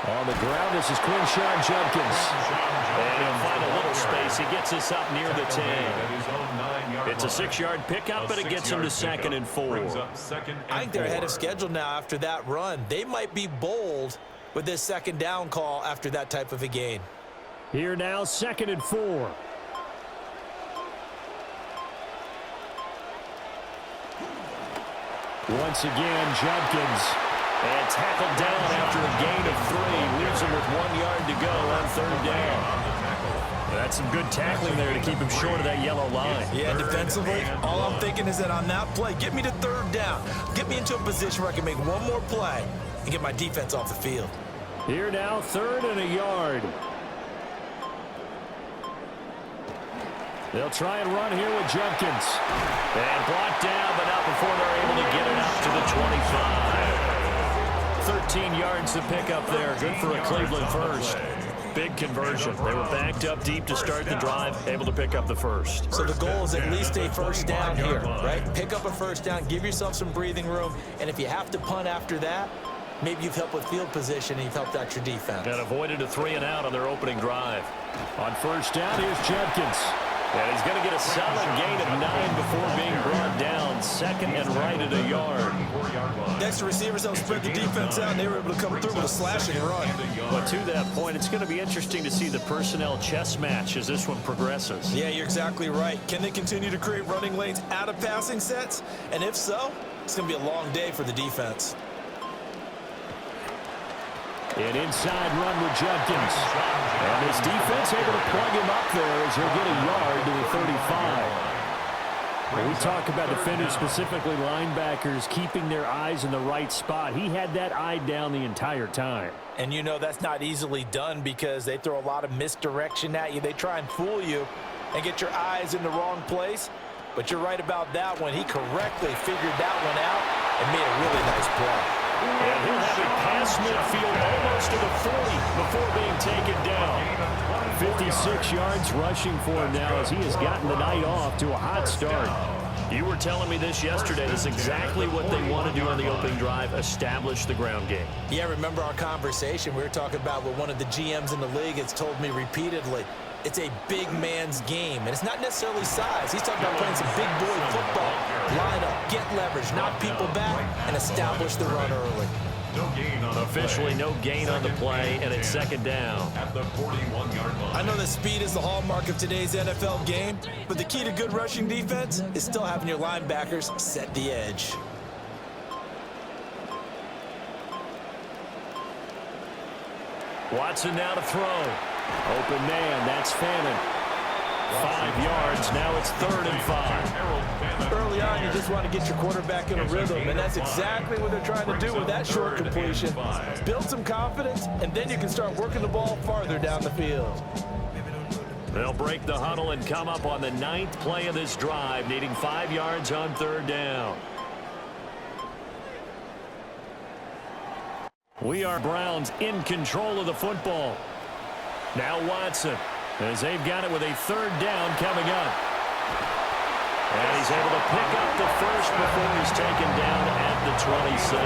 On the ground, this is Quinshon Judkins. And he'll find a little space. He gets us up near the 10. It's a 6-yard pickup, but it gets him to 2nd and 4. I think they're ahead of schedule now after that run. They might be bold with this 2nd down call after that type of a gain. Here now, 2nd and 4. Once again, Judkins. And tackled down after a gain of 3. Leaves him with 1 yard to go on 3rd down. That's some good tackling there to keep him short of that yellow line. Yeah, defensively, all I'm thinking is that on that play, get me to 3rd down. Get me into a position where I can make one more play and get my defense off the field. Here now, 3rd and a yard. They'll try and run here with Judkins. And blocked down, but not before they're able to get it out to the 25. 13 yards to pick up there. Good for a Cleveland first. Big conversion. They were backed up deep to start the drive, able to pick up the first. So the goal is at least a 1st down here, right? Pick up a 1st down, give yourself some breathing room, and if you have to punt after that, maybe you've helped with field position and you've helped out your defense. And avoided a 3 and out on their opening drive. On 1st down, here's Judkins. And he's going to get a solid gain of 9 before being brought down. 2nd and right at a yard. Next to receivers help spread the defense out, and they were able to come through with a slashing run. But to that point, it's going to be interesting to see the personnel chess match as this one progresses. Yeah, you're exactly right. Can they continue to create running lanes out of passing sets? And if so, it's going to be a long day for the defense. An inside run with Judkins. And his defense able to plug him up there as he'll get a yard to the 35. When we talk about defenders, specifically linebackers, keeping their eyes in the right spot, he had that eye down the entire time. And you know that's not easily done because they throw a lot of misdirection at you. They try and fool you and get your eyes in the wrong place. But you're right about that one. He correctly figured that one out and made a really nice play. And he'll have it past midfield almost to the 40 before being taken down. 56 yards rushing for him now as he has gotten the night off to a hot start. You were telling me this yesterday. That's exactly what they want to do on the opening drive, establish the ground game. Yeah, remember our conversation? We were talking about what one of the GMs in the league has told me repeatedly. It's a big man's game, and it's not necessarily size. He's talking about playing some big boy football. Line up, get leverage, knock people back, and establish the run early. Officially no gain on the play, and it's 2nd down. At the 41-yard line. I know that speed is the hallmark of today's NFL game, but the key to good rushing defense is still having your linebackers set the edge. Watson now to throw. Open man, that's Fannin. 5 yards, now it's 3rd and 5. Early on, you just want to get your quarterback in a rhythm, and that's exactly what they're trying to do with that short completion. Build some confidence, and then you can start working the ball farther down the field. They'll break the huddle and come up on the 9th play of this drive, needing 5 yards on 3rd down. We are Browns in control of the football. Now Watson, as they've got it with a 3rd down coming up. And he's able to pick up the first before he's taken down at the 27.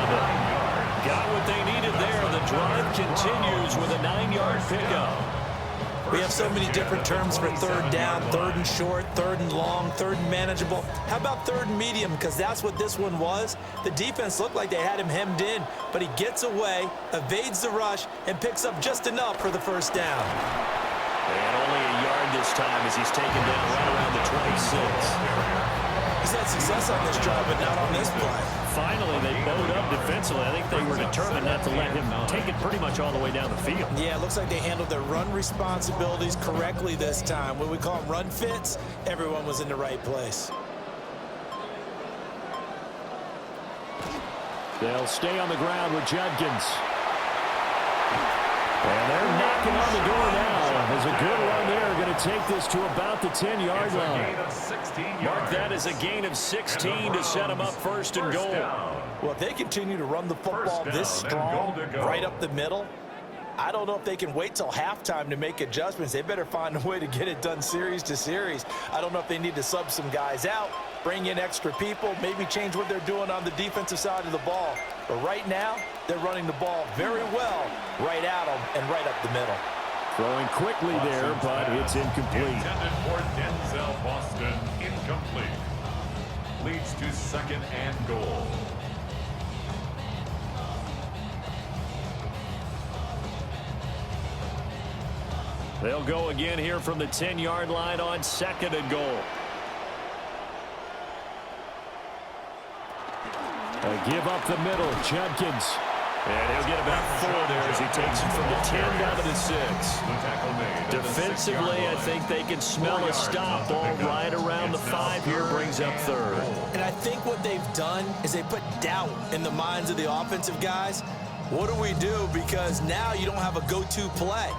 Got what they needed there. The drive continues with a 9-yard pickup. We have so many different terms for 3rd down, 3rd and short, 3rd and long, 3rd and manageable. How about 3rd and medium? Because that's what this one was. The defense looked like they had him hemmed in, but he gets away, evades the rush, and picks up just enough for the 1st down. And only a yard this time as he's taken down right around the 26. He's had success on this drive, but not on this play. Finally, they bowed up defensively. I think they were determined not to let him take it pretty much all the way down the field. Yeah, it looks like they handled their run responsibilities correctly this time. When we call them run fits, everyone was in the right place. They'll stay on the ground with Judkins. And they're knocking on the door now. There's a good run there. Going to take this to about the 10-yard line. Mark that as a gain of 16 to set them up 1st and goal. Well, if they continue to run the football this strong, right up the middle, I don't know if they can wait till halftime to make adjustments. They better find a way to get it done series to series. I don't know if they need to sub some guys out, bring in extra people, maybe change what they're doing on the defensive side of the ball. But right now, they're running the ball very well right at him and right up the middle. Throwing quickly there, but it's incomplete. Intended for Denzel Boston, incomplete. Leads to 2nd and goal. They'll go again here from the 10-yard line on 2nd and goal. Give up the middle, Judkins. And he'll get about 4 there as he takes it from the 10 down to the 6. Defensively, I think they can smell a stop. Ball right around the 5 here, brings up 3rd. And I think what they've done is they put doubt in the minds of the offensive guys. What do we do? Because now you don't have a go-to play.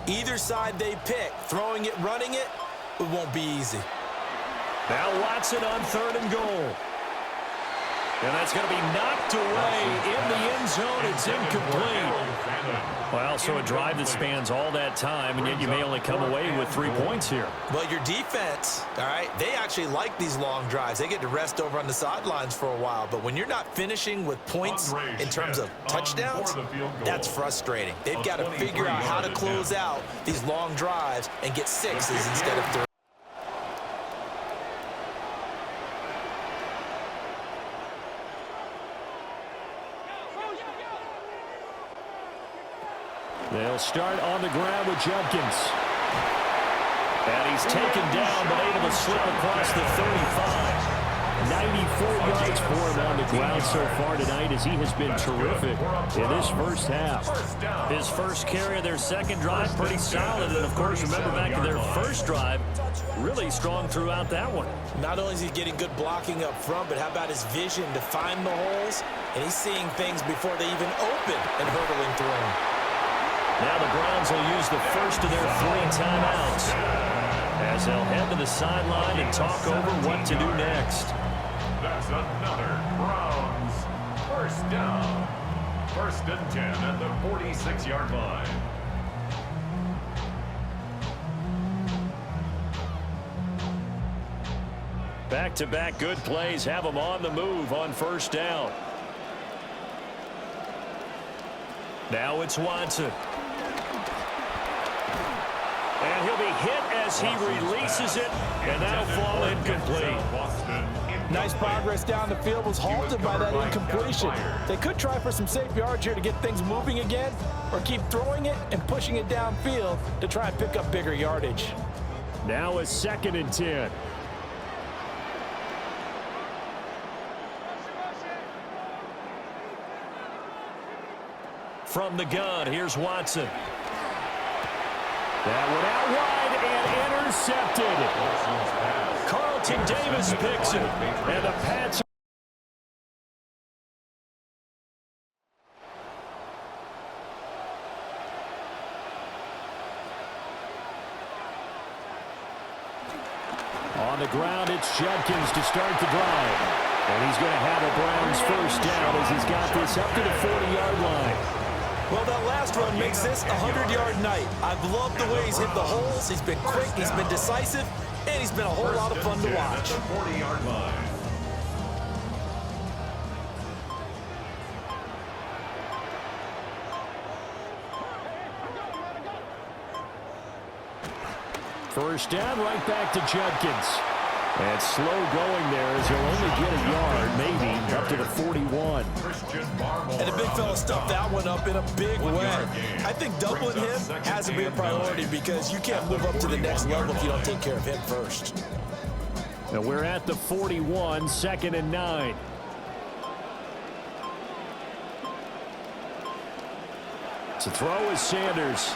Either side they pick, throwing it, running it, it won't be easy. Now Watson on 3rd and goal. And that's going to be knocked away in the end zone. It's incomplete. Well, so a drive that spans all that time, and yet you may only come away with 3 points here. Well, your defense, all right, they actually like these long drives. They get to rest over on the sidelines for a while. But when you're not finishing with points in terms of touchdowns, that's frustrating. They've got to figure out how to close out these long drives and get 6s instead of 3. They'll start on the ground with Judkins. And he's taken down, but able to slip across the 35. 94 yards for him on the ground so far tonight as he has been terrific in this first half. His first carry of their 2nd drive, pretty solid. And, of course, remember back to their first drive, really strong throughout that one. Not only is he getting good blocking up front, but how about his vision to find the holes? And he's seeing things before they even open and hurdling through them. Now the Browns will use the first of their 3 timeouts as they'll head to the sideline and talk over what to do next. That's another Browns first down. 1st and 10 at the 46-yard line. Back-to-back good plays have them on the move on 1st down. Now it's Watson. And he'll be hit as he releases it, and that'll fall incomplete. Nice progress down the field, was halted by that incompletion. They could try for some safe yards here to get things moving again, or keep throwing it and pushing it downfield to try and pick up bigger yardage. Now a 2nd and 10. From the gun, here's Watson. That one out wide and intercepted. Carlton Davis picks it. And the Pats on the ground. It's Judkins to start the drive. And he's going to have a Browns first down as he's got this up to the 40-yard line. Well, that last run makes this a 100-yard night. I've loved the way he's hit the holes. He's been quick, he's been decisive, and he's been a whole lot of fun to watch. 40-yard line. First down, right back to Judkins. And slow going there as he'll only get a yard, maybe, up to the 41. And the big fella stuffed that one up in a big way. I think doubling him has to be a priority because you can't move up to the next level if you don't take care of him first. Now we're at the 41, 2nd and 9. To throw is Sanders.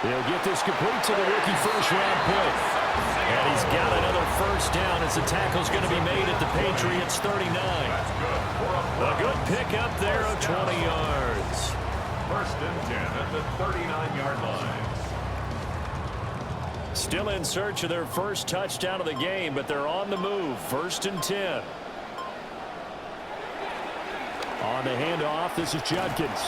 He'll get this complete to the rookie first-round pick. And he's got another first down as the tackle's going to be made at the Patriots 39. A good pick up there of 20 yards. 1st and 10 at the 39-yard line. Still in search of their first touchdown of the game, but they're on the move. 1st and 10. On the handoff, this is Judkins.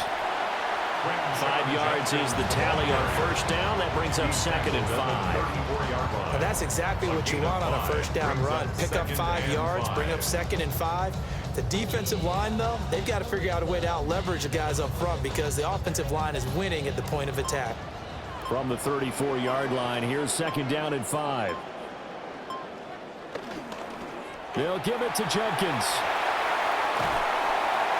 5 yards is the tally on first down. That brings up 2nd and 5. And that's exactly what you want on a first down run. Pick up 5 yards, bring up 2nd and 5. The defensive line, though, they've got to figure out a way to out-leverage the guys up front because the offensive line is winning at the point of attack. From the 34-yard line, here's 2nd down and 5. They'll give it to Jenkins.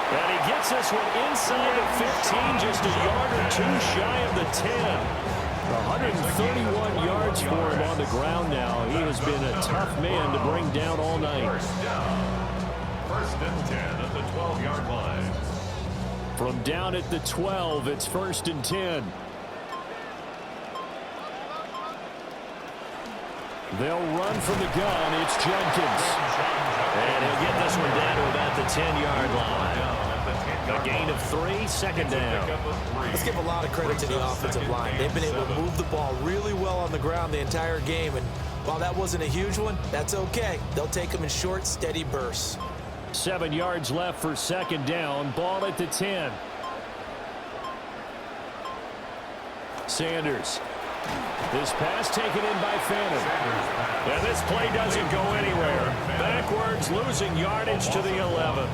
And he gets this one inside the 15, just a yard or two shy of the 10. 131 yards for him on the ground now. He has been a tough man to bring down all night. First down. 1st and 10 at the 12-yard line. From down at the 12, it's 1st and 10. They'll run from the gun. It's Jenkins. And he'll get this one down to about the 10-yard line. A gain of 3, 2nd down. Let's give a lot of credit to the offensive line. They've been able to move the ball really well on the ground the entire game. And while that wasn't a huge one, that's okay. They'll take them in short, steady bursts. 7 yards left for 2nd down. Ball at the 10. Sanders. This pass taken in by Phantom. And this play doesn't go anywhere. Backwards, losing yardage to the 11.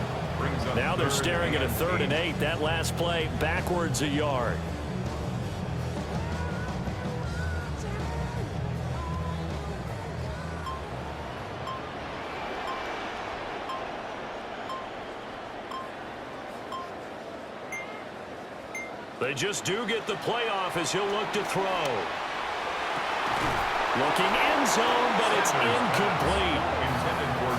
Now they're staring at a 3rd and 8. That last play, backwards a yard. They just do get the playoff as he'll look to throw. Looking end zone, but it's incomplete.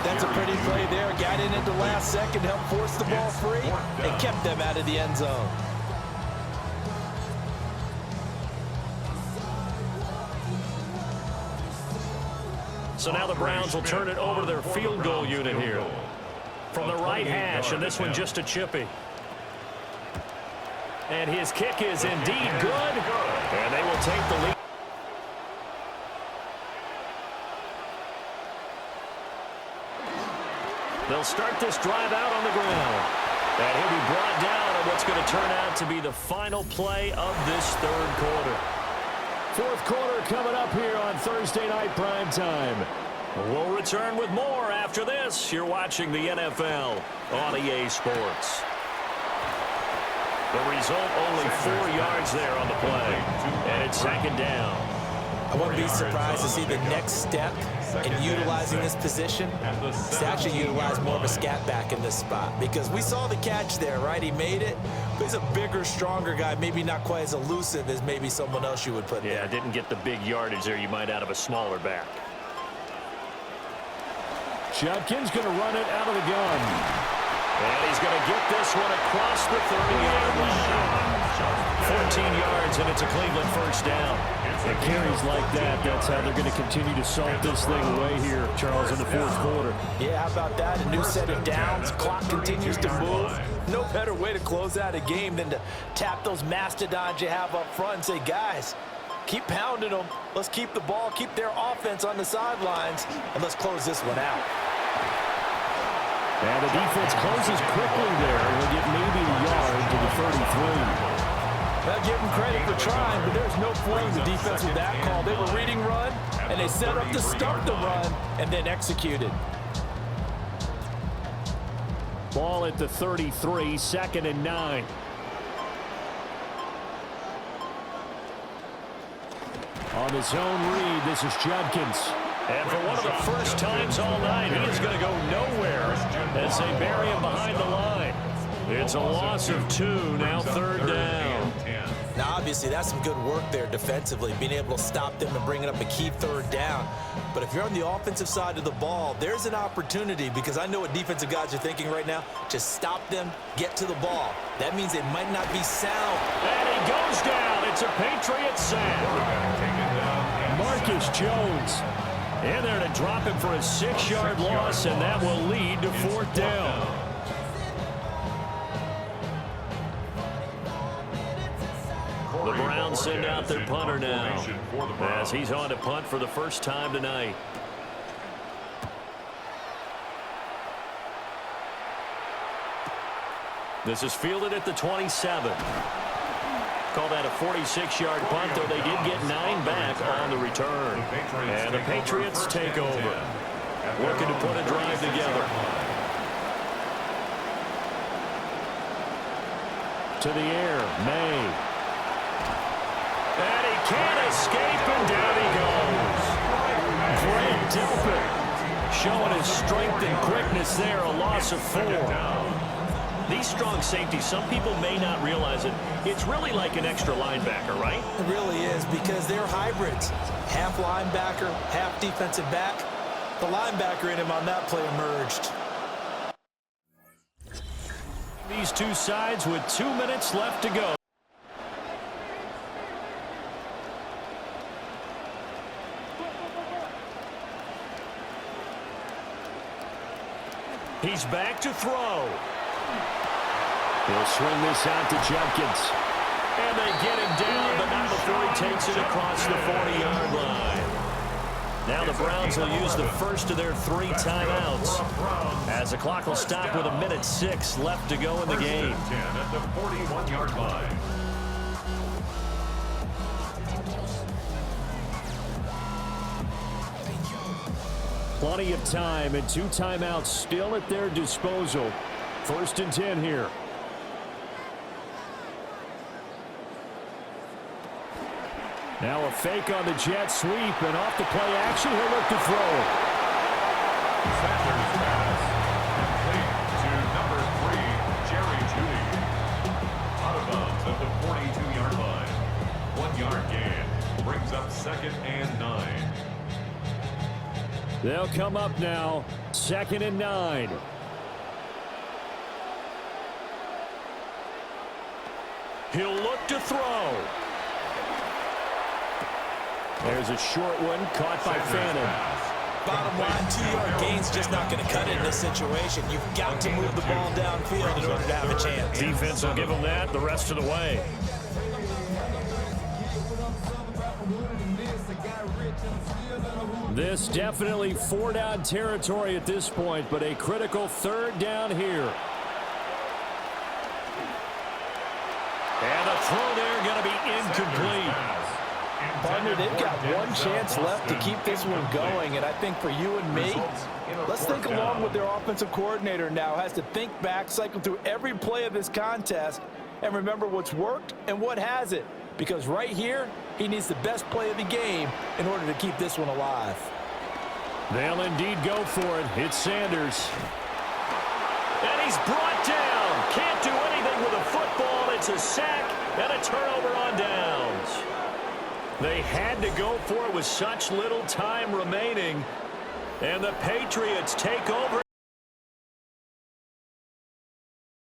That's a pretty play there. Got in at the last second, helped force the ball free, and kept them out of the end zone. So now the Browns will turn it over to their field goal unit here. From the right hash, and this one just a chippy. And his kick is indeed good. And they will take the lead. They'll start this drive out on the ground. And he'll be brought down on what's going to turn out to be the final play of this 3rd quarter. 4th quarter coming up here on Thursday Night Prime Time. We'll return with more after this. You're watching the NFL on EA Sports. The result, only 4 yards there on the play. And it's 2nd down. I wouldn't be surprised to see the next step in utilizing this position is to actually utilize more of a scat back in this spot. Because we saw the catch there, right? He made it. But he's a bigger, stronger guy, maybe not quite as elusive as maybe someone else you would put there. Yeah, didn't get the big yardage there you might out of a smaller back. Jenkins going to run it out of the gun. And he's going to get this one across the 30-yard line. 14 yards, and it's a Cleveland 1st down. And carries like that, that's how they're going to continue to salt this thing away here, Charles, in the 4th quarter. Yeah, how about that? A new set of downs. Clock continues to move. No better way to close out a game than to tap those mastodons you have up front and say, guys, keep pounding them. Let's keep the ball, keep their offense on the sidelines, and let's close this one out. And the defense closes quickly there. We'll get maybe a yard to the 33. Well, give them credit for trying, but there's no fooling the defense with that call. They were reading run, and they set up to stop the run, and then executed. Ball at the 33, 2nd and 9. On the zone read, this is Jenkins. And for one of the first times all night, he is going to go nowhere as they bury him behind the line. It's a loss of 2, now 3rd down. Now, obviously, that's some good work there defensively, being able to stop them and bringing up a key 3rd down. But if you're on the offensive side of the ball, there's an opportunity, because I know what defensive guys are thinking right now. Just stop them, get to the ball. That means they might not be sound. And he goes down. It's a Patriots sack. Marcus Jones in there to drop him for a 6-yard loss, and that will lead to 4th down. The Browns send out their punter now as he's on to punt for the first time tonight. This is fielded at the 27. Call that a 46-yard punt, though they did get 9 back on the return. And the Patriots take over, working to put a drive together. To the air, May. And he can't escape, and down he goes. Grant Delpit Showing his strength and quickness there, a loss of 4. These strong safeties, some people may not realize it. It's really like an extra linebacker, right? It really is, because they're hybrids. Half linebacker, half defensive back. The linebacker in him on that play emerged. These two sides with 2 minutes left to go. He's back to throw. He'll swing this out to Jenkins. And they get him down, but not before he takes it across the 40-yard line. Now the Browns will use the first of their 3 timeouts, as the clock will stop with 1:06 left to go in the game. 10 at the 41-yard line. Plenty of time and 2 timeouts still at their disposal. 1st and 10 here. Now a fake on the jet sweep, and off the play action, he'll look to throw. Sanders pass. Complete to number 3, Jerry Jeudy. Out of bounds at the 42-yard line. 1-yard gain. Brings up 2nd and 9. They'll come up now. 2nd and 9. He'll look to throw. There's a short one caught by Fannin. Bottom line, 2-yard gain's just not going to cut it in this situation. You've got to move the ball downfield in order to have a chance. Defense will give him that the rest of the way. This definitely 4-down territory at this point, but a critical 3rd down here. And a throw there going to be incomplete. Partner, they've got one chance left to keep this one going, and I think for you and me, let's think along with their offensive coordinator now. Has to think back, cycle through every play of this contest, and remember what's worked and what hasn't. Because right here, he needs the best play of the game in order to keep this one alive. They'll indeed go for it. It's Sanders. And he's brought down. Can't do anything with a football. It's a sack and a turnover on downs. They had to go for it with such little time remaining. And the Patriots take over.